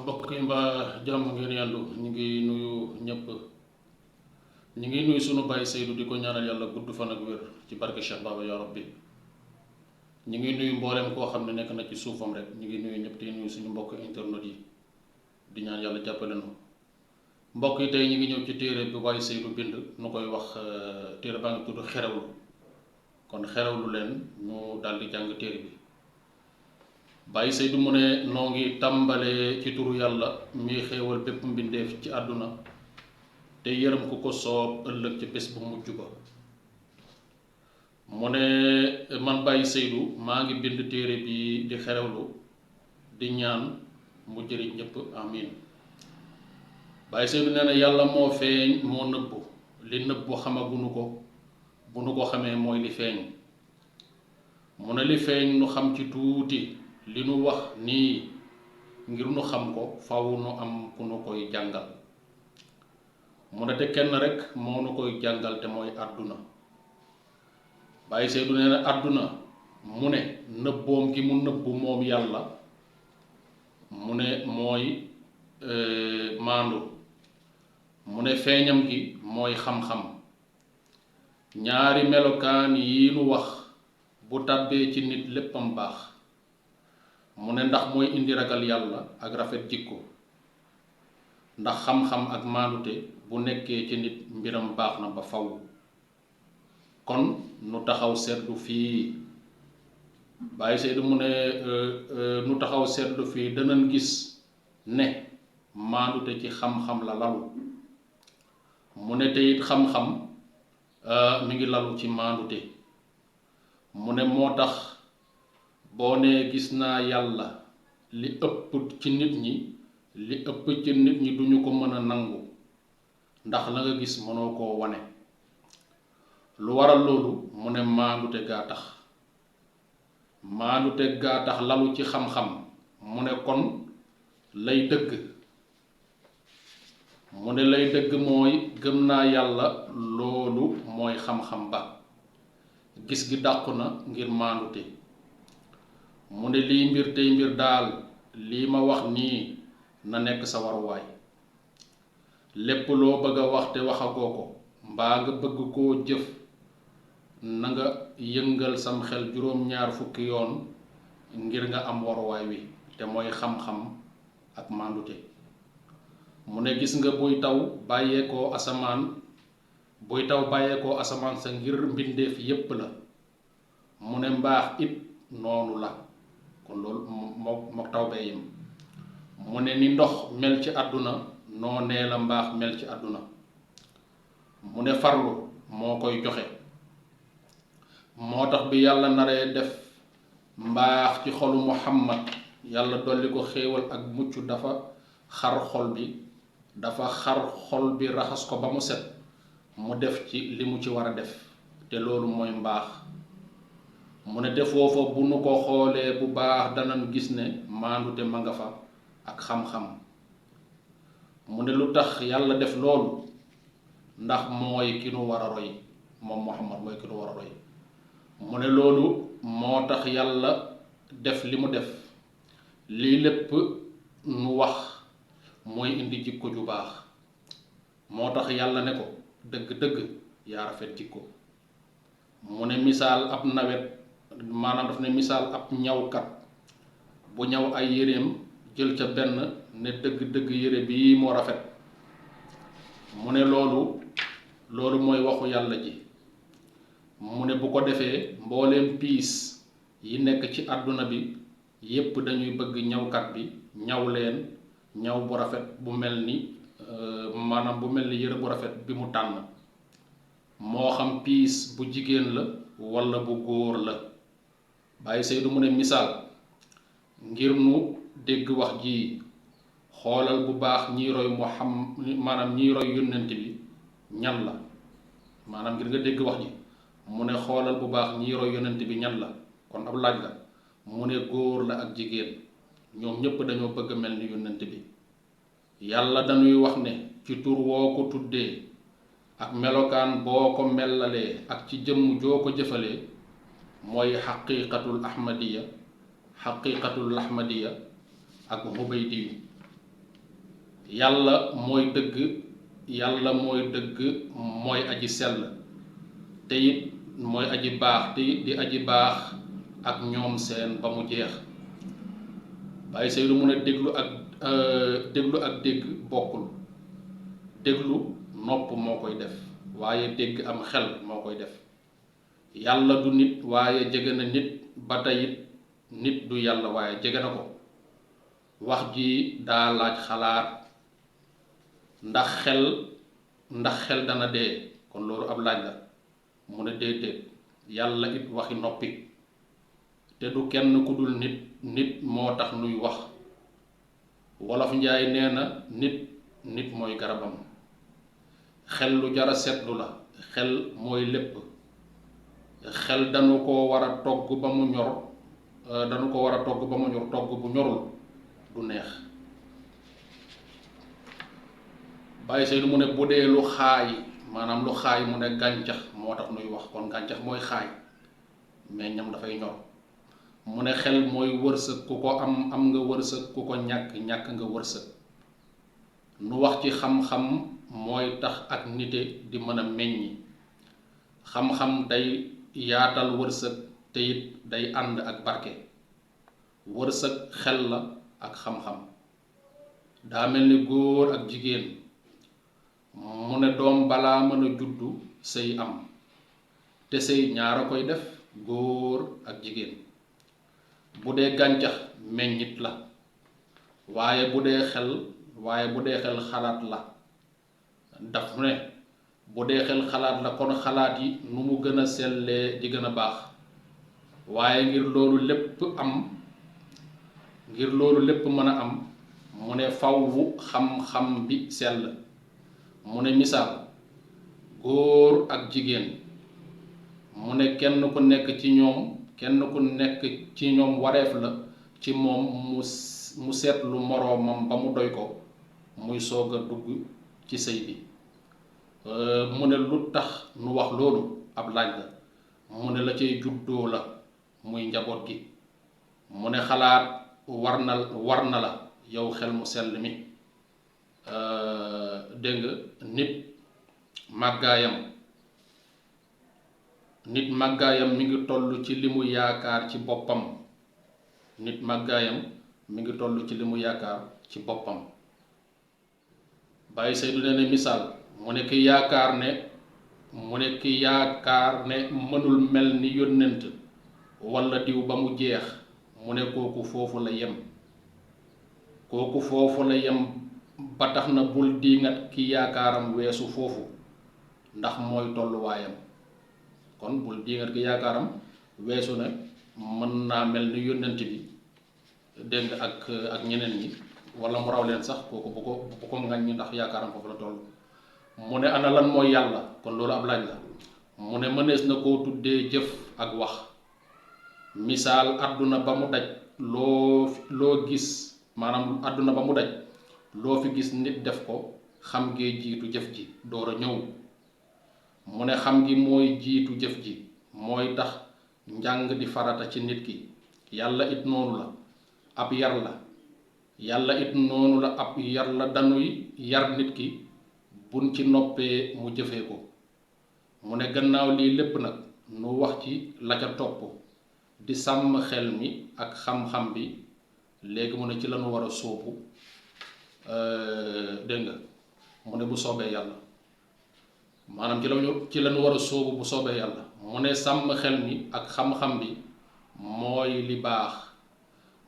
mbokk yi mbaa jàmm ngeen yandu ñu ngi nuyu ñëpp ñu ngi nuyu sunu baay Seydou di ko ñaanal yàlla gudd fan ak wér ci barke Cheikh Baba ya rabbi ñu ngi nuyu mboolem koo xam ne nekk na ci suufam rek ñu ngi nuyu ñëpp te nuyu suñu mbokk internet yi di ñaan yàlla jàppale nu mbokk yi tey ñu ngi ñëw ci téere bi baay Seydou bind nu koy wax téere baa ngi tudd xerewlu kon xerewlu leen ñu daldi jàng téere bi Baye Seydou mu ne noo ngi tàmbalee ci turu yàlla mi xéewal bépp mbindeef ci àdduna te yërëm ku ko soob ëllëg ci bés bu mujj ba mu ne man Baye Seydou maa ngi bind téere bi di xerewlu di ñaan mu jëriñ ñépp amin Baye Seydou nee na yàlla moo feeñ moo nëbbu li nëbbu xamaguñu ko bu nu ko xamee mooy li feeñ mu ne li feeñ nu xam ci tuuti li nu wax nii ngir nu xam ko faw nu am ku nu koy jàngal mu ne te kenn rekk moo nu koy jàngal te mooy àdduna Baye Seydou nee na àdduna mu ne nëbboom gi mu nëbbu moom yàlla mu ne mooy maandu mu ne feeñam gi mooy xam-xam ñaari melokaan yi nu wax bu tàbbee ci nit léppam baax mu ne ndax mooy indi ragal yàlla ak rafet jikko ndax xam-xam ak maandute bu nekkee ci nit mbiram baax na ba faw kon nu taxaw seetlu fii Baye Seydou mu ne nu taxaw seetlu fii danañ gis ne maandute ci xam-xam la lalu mu ne te it xam-xam mi ngi lalu ci maandute mu ne moo tax boo nee gis naa yàlla li ëpp ci nit ñi duñu ko mën a nangu ndax la nga gis mënoo koo wane lu waral loolu mu ne maandute gaa tax lalu ci xam-xam mu ne kon lay dëgg mooy gëm naa yàlla loolu mooy xam-xam ba gis gi dàqu na ngir maandute mu ne lii mbir tey mbir daal lii ma wax nii na nekk sa waruwaay lépp loo bëgg a wax te waxagoo ko mbaa nga bëgg koo jëf na nga yëngal sam xel juróom-ñaar fukki yoon ngir nga am waruwaay wi te mooy xam-xam ak maandute mu ne gis nga buy taw bàyyeekoo asamaan sa ngir mbindeef yépp la mu ne mbaax it noonu la kon loolu moo taw bee yem mu ne ni ndox mel ci àdduna noonee la mbaax mel ci àdduna mu ne farlu moo koy joxe moo tax bi yàlla naree def mbaax ci xolu Muhammad yàlla dolli ko xéewal ak mucc dafa xar xol bi raxas ko ba mu set mu def ci li mu ci war a def te loolu mooy mbaax mu ne te foofa bu nu ko xoolee bu baax danañ gis ne maandute ma nga fa ak xam-xam mu ne lu tax yàlla def loolu ndax mooy ki nu war a roy moom Muhammad mooy ki nu war a roy mu ne loolu moo tax yàlla def li mu def lii lépp nu wax mooy indi jikko ju baax moo tax yàlla ne ko dëgg-dëgg yaa rafet jikko mu ne misaal ab nawet maanaam daf ne misaal ab ñawkat bu ñaw ay yéreem jël ca benn ne dëgg-dëgg yére bii moo rafet mu ne loolu mooy waxu yàlla ji mu ne bu ko defee mbooleem piis yi nekk ci àdduna bi yépp dañuy bëgg ñawkat bi ñaw leen ñaw bu rafet bu mel ni maanaam bu mel ni yëre bu rafet bi mu tànn moo xam piis bu jigéen la walla bu góor la. Baye Seydou mu ne misaal ngir nu dégg wax ji xoolal bu baax ñiy roy maanaam ñiy roy yónnent bi ñan la, maanaam ngir nga dégg wax ji mu ne xoolal bu baax ñiy roy yónnent bi ñan la. kon ab laaj la mu ne góor la ak jigéen ñoom ñépp dañoo bëgg mel ni yónnent bi. yàlla dañuy wax ne ci tur woo ko tuddee ak melokaan boo ko mellalee ak ci jëmm joo ko jëfalee mooy xaqiiqatul ahmadiya ak hubaydiyu. yàlla mooy dëgg mooy aji sell te it mooy aji baax te it di aji baax ak ñoom seen ba mu jeex. Baye Seydou mu ne déglu ak dégg bokkul. déglu nopp moo koy def waaye dégg am xel moo koy def. yàlla du nit waaye jege na nit ba tey it nit du yàlla waaye jege na ko. wax ji daa laaj xalaat ndax xel dana dee kon loolu ab laaj la. mu ne déedéet yàlla it waxi noppi te du kenn ku dul nit moo tax nuy wax. wolof njaay nee na nit mooy garabam. xel lu jara seetlu la. xel mooy lépp. xel dañu ko war a togg ba mu ñor togg bu ñorul du neex. Baye Seydou mu ne bu dee lu xaay maanaam lu xaay mu ne gàncax moo tax nuy wax kon gàncax mooy xaay mais ñam dafay ñor. mu ne xel mooy wërsëg ku ko am nga wërsëg ku ko ñàkk nga wërsëg. nu wax ci xam-xam mooy tax ak nite di mën a meññi. xam-xam day yaatal wërsëg te it day ànd ak barke. wërsëg xel la ak xam-xam. daa mel ni góor ak jigéen mu ne doom balaa mën a juddu sëy am te sëy ñaar a koy def góor ak jigéen. bu dee gàncax meññit la waaye bu dee xel xalaat la. daf ne bu dee xel xalaat la kon xalaat yi nu mu gën a sellee di gën a baax. waaye ngir loolu lépp mën a am mu ne fawwu xam-xam bi sell. mu ne misaal góor ak jigéen mu ne kenn ku nekk ci ñoom wareef la ci moom mu seetlu moroomam ba mu doy ko muy soog a dugg ci sëy bi. mu ne lu tax nu wax loolu ab laaj la. mu ne la cay juddoo la muy njaboot gi. mu ne xalaat war na la yow xel mu sell mi. dégg nga nit màggaayam mi ngi toll ci li mu yaakaar ci boppam. Baye Seydou nee na misaal mu ne ki yaakaar ne mënul mel ni yónnent walla diw ba mu jeex mu ne kooku foofu la yem ba tax na bul diingat ki yaakaaram weesu foofu ndax mooy tolluwaayam. kon bul diingat ki yaakaaram weesu na mën naa mel ni yónnent bi dégg nga ak ñeneen ñi walla mu raw leen sax kooku bu ko ngañ ndax yaakaaram foofu la toll. mu ne ana lan mooy yàlla kon loolu ab laaj la. mu ne mënees na koo tuddee jëf ak wax. misaal àdduna ba mu daj loo gis maanaam àdduna ba mu daj loo fi gis nit def ko xam ngee jiitu jëf ji door a ñëw. mu ne xam gi mooy jiitu jëf ji mooy tax njàng di farata ci nit ki. yàlla it noonu la ab yar la dañuy yar nit ki buñ ci noppee mu jëfee ko. mu ne gannaaw lii lépp nag nu wax ci la ca topp di sàmm xel mi ak xam-xam bi léegi mu ne ci lañu war a sóobu dégg nga mu ne bu soobee yàlla maanaam ci lañu war a sóobu bu soobee yàlla mu ne sàmm xel mi ak xam-xam bi mooy li baax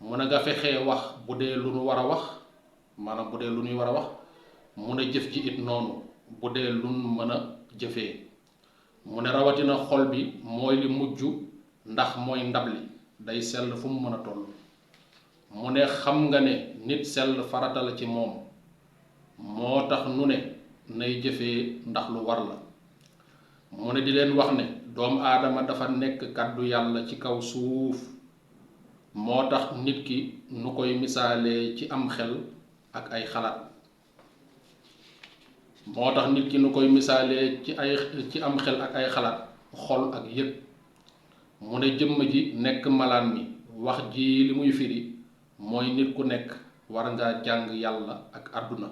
mu ne nga fexee wax bu dee lu nu war a wax maanaam bu dee lu ñuy war a wax mu ne jëf ji it noonu bu dee lu nu mën a jëfee mu ne rawatina xol bi mooy li mujj ndax mooy ndab li day sell fu mu mën a toll mu ne xam nga ne nit sell farata la ci moom moo tax nu ne nay jëfee ndax lu war la mu ne di leen wax ne doomu aadama dafa nekk kàddu yàlla ci kaw suuf moo tax nit ki nu koy misaalee ci am xel ak ay xalaat moo tax nit ki nu koy misaalee ci am xel ak ay xalaat xol ak yëg mu ne jëmm ji nekk malaan mi wax ji li muy firi mooy nit ku nekk war nga jàng yàlla ak àdduna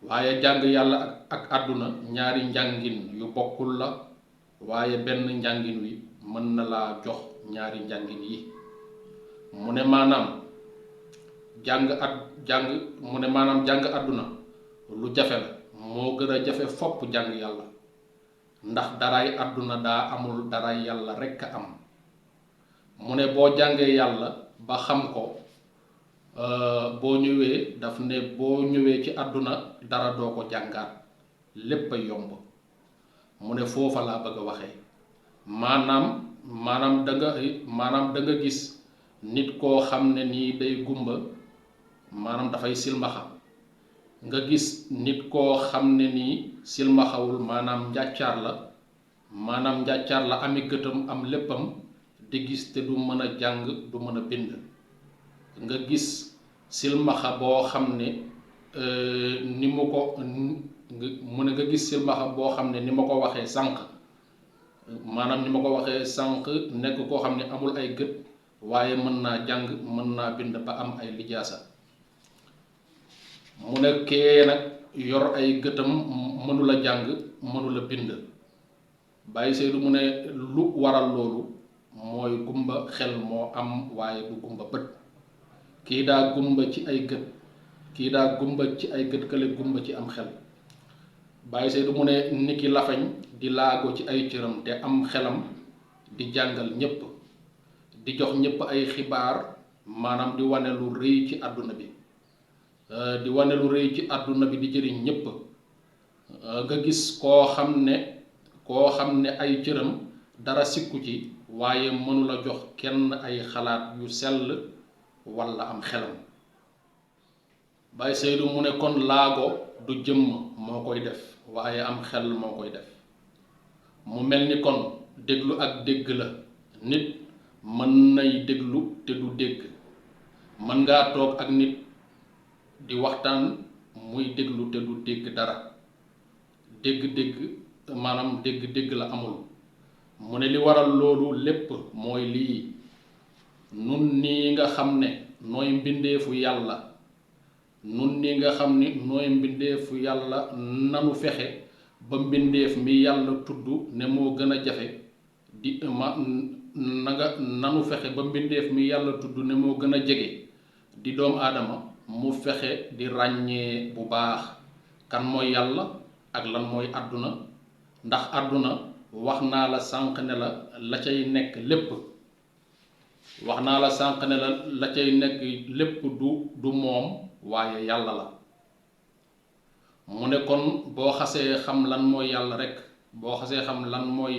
waaye jàng yàlla ak àdduna ñaari njàngin yu bokkul la waaye benn njàngin wi mën na laa jox ñaari njàngin yi mu ne maanaam jàng àdduna lu jafe la moo gën a jafe fopp jàng yàlla ndax daraay àdduna daa amul daraay yàlla rekk a am mu ne boo jàngee yàlla ba xam ko boo ñëwee ci àdduna dara doo ko jàngaat lépp a yomb mu ne foofa laa bëgg a waxee maanaam da nga gis nit koo xam ne nii day gumba maanaam dafay silmaxa nga gis nit koo xam ne nii silmaxawul maanaam njàccaar la ami gëtam am léppam di gis te du mën a jàng du mën a bind nga gis silmaxa boo xam ne nga gis silmaxa boo xam ne ni ma ko waxee sànq nekk koo xam ne amul ay gët waaye mën naa jàng mën naa bind ba am ay lijaasa mu ne kee nag yor ay gëtam mënula jàng mënula bind Baye Seydou mu ne lu waral loolu mooy gumba xel moo am waaye du gumba bët kii daa gumba ci ay gët kële gumba ci am xel Baye Seydou mu ne niki lafañ di laago ci ay cëram te am xelam di jàngal ñépp di jox ñépp ay xibaar maanaam di wane lu rëy ci àdduna bi di jëriñ ñépp nga gis koo xam ne ay cëram dara sikku ci waaye mënula jox kenn ay xalaat yu sell walla am xelam Baye Seydou mu ne kon laago du jëmm moo koy def waaye am xel moo koy def mu mel ni kon déglu ak dégg la nit mën nay déglu te du dégg mën ngaa toog ak nit di waxtaan muy déglu te du dégg dara dégg-dégg la amul mu ne li waral loolu lépp mooy lii nun nii nga xam ne nooy mbindeefu yàlla nanu fexe ba mbindeef mi yàlla tudd ne moo gën a jafe nanu fexe ba mbindeef mi yàlla tudd ne moo gën a jege di doomu aadama mu fexe di ràññee bu baax kan mooy yàlla ak lan mooy àdduna ndax àdduna wax naa la sànq ne la cay nekk lépp du moom waaye yàlla la mu ne kon boo xasee xam lan mooy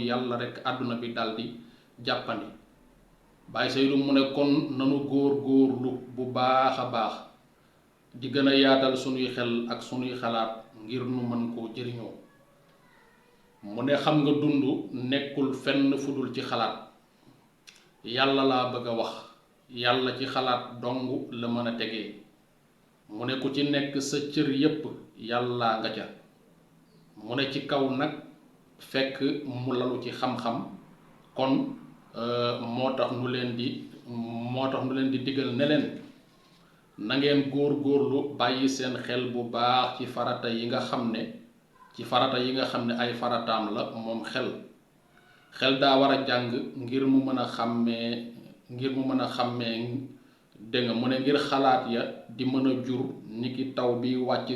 yàlla rekk àdduna bi daldi jàppandi Baye Seydou mu ne kon nanu góor-góorlu bu baax a baax di gën a yaatal sunuy xel ak sunuy xalaat ngir nu mën koo jëriñoo mu ne xam nga dund nekkul fenn fudul ci xalaat yàlla laa bëgg a wax yàlla ci xalaat dong la mën a tegee mu ne ku ci nekk sa cër yépp yàllaa nga ca mu ne ci kaw nag fekk mu lalu ci xam-xam kon moo tax nu leen di digal ne leen na ngeen góor-góorlu bàyyi seen xel bu baax ci farata yi nga xam ne ay farataam la moom xel daa war a jàng ngir mu mën a xàmmee dégg nga mu ne ngir xalaat ya di mën a jur niki taw bi wàcc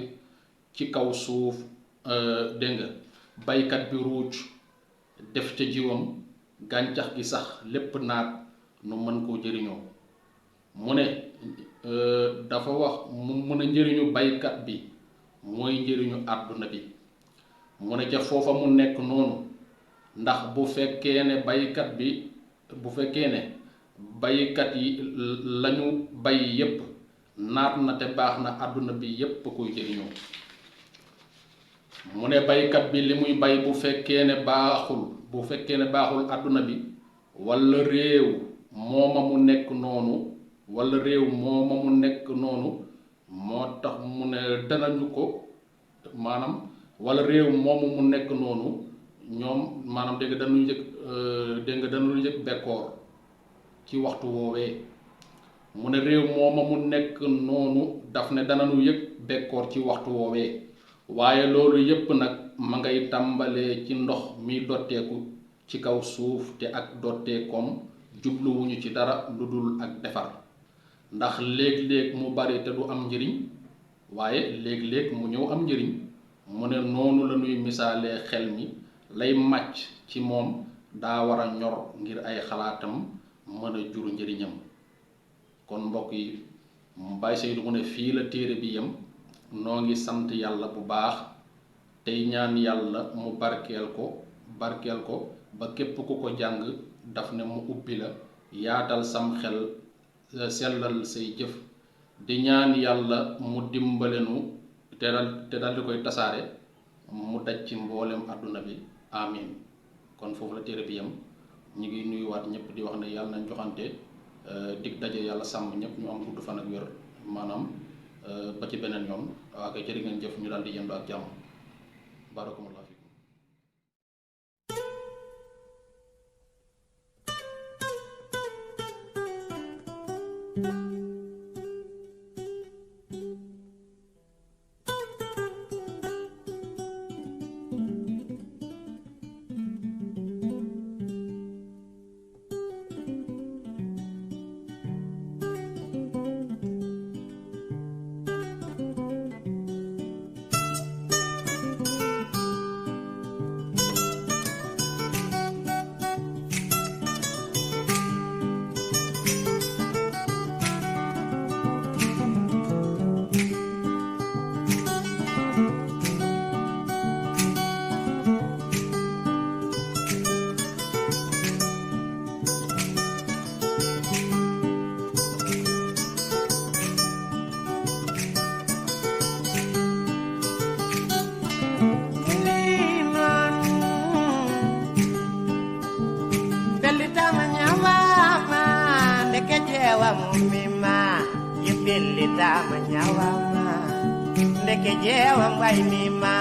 ci kaw suuf dégg nga baykat bi ruuj def ca jiwam gàncax gi sax lépp naat nu mën koo jëriñoo mu ne dafa wax mu ne njëriñu baykat bi mooy njëriñu àdduna bi mu ne ca foofa mu nekk noonu ndax bu fekkee ne baykat yi lañu bay yépp naat na te baax na àdduna bi yépp koy jëriñoo mu ne baykat bi li muy bay bu fekkee ne baaxul àdduna bi walla réew mooma mu nekk noonu moo tax mu ne danañu ko maanaam walla réew moomu mu nekk noonu ñoom maanaam dégg nga dañu yëg bekkoor ci waxtu woowee mu ne réew mooma mu nekk noonu daf ne danañu yëg bekkoor ci waxtu woowee waaye loolu yépp nag ma ngay tàmbalee ci ndox mi dotteeku ci kaw suuf te ak dotteekoom jubluwuñu ci dara lu dul ak defar ndax léeg-léeg mu bari te du am njëriñ waaye léeg-léeg mu ñëw am njëriñ mu ne noonu la ñuy misaalee xel mi lay màcc ci moom daa war a ñor ngir ay xalaatam mën a jur njëriñam kon mbokk yi Baye Seydou mu ne fii la téere bi yem noo ngi sant yàlla bu baax tey ñaan yàlla mu barkeel ko ba képp ku ko jàng daf ne mu ubbi la yaatal sam xel sellal say jëf di ñaan yàlla mu dimbalenu te dal di koy tasaare mu daj ci mboolem àdduna bi amin kon foofu la téere bi yem ñu ngi nuyuwaat ñëpp di wax ne yàlla nañ joxante dig daje yàlla sàmm ñëpp ñu am gudd fan ak wér maanaam ba ci beneen yoon waa kay jërë ngeen jëf ñu daal di yendu ak jàmm barakumullah fikum Mumima, yipilita manyawa, ndeke jewa mbay mima.